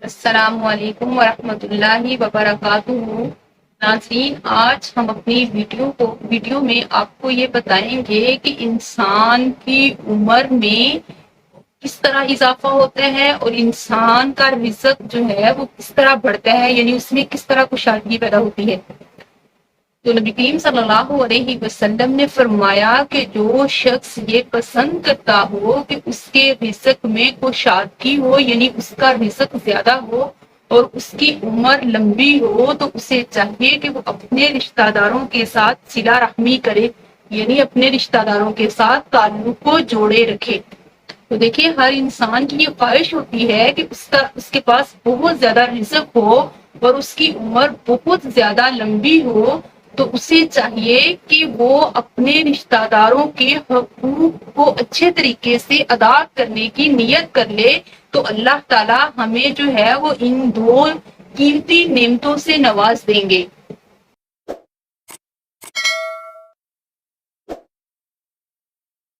السلام علیکم ورحمۃ اللہ وبرکاتہ۔ ناظرین، آج ہم اپنی ویڈیو میں آپ کو یہ بتائیں گے کہ انسان کی عمر میں کس طرح اضافہ ہوتا ہے اور انسان کا رزق جو ہے وہ کس طرح بڑھتا ہے، یعنی اس میں کس طرح کشادگی پیدا ہوتی ہے۔ تو نبی کریم صلی اللہ علیہ وسلم نے فرمایا کہ جو شخص یہ پسند کرتا ہو کہ اس کے رزق میں کشادگی ہو، یعنی اس کا رزق زیادہ ہو اور اس کی عمر لمبی ہو، تو اسے چاہیے کہ وہ اپنے رشتہ داروں کے ساتھ صلہ رحمی کرے، یعنی اپنے رشتہ داروں کے ساتھ تعلق کو جوڑے رکھے۔ تو دیکھیے، ہر انسان کی یہ خواہش ہوتی ہے کہ اس کے پاس بہت زیادہ رزق ہو اور اس کی عمر بہت زیادہ لمبی ہو، تو اسے چاہیے کہ وہ اپنے رشتہ داروں کے حقوق کو اچھے طریقے سے ادا کرنے کی نیت کر لے، تو اللہ تعالی ہمیں جو ہے وہ ان دو قیمتی نعمتوں سے نواز دیں گے۔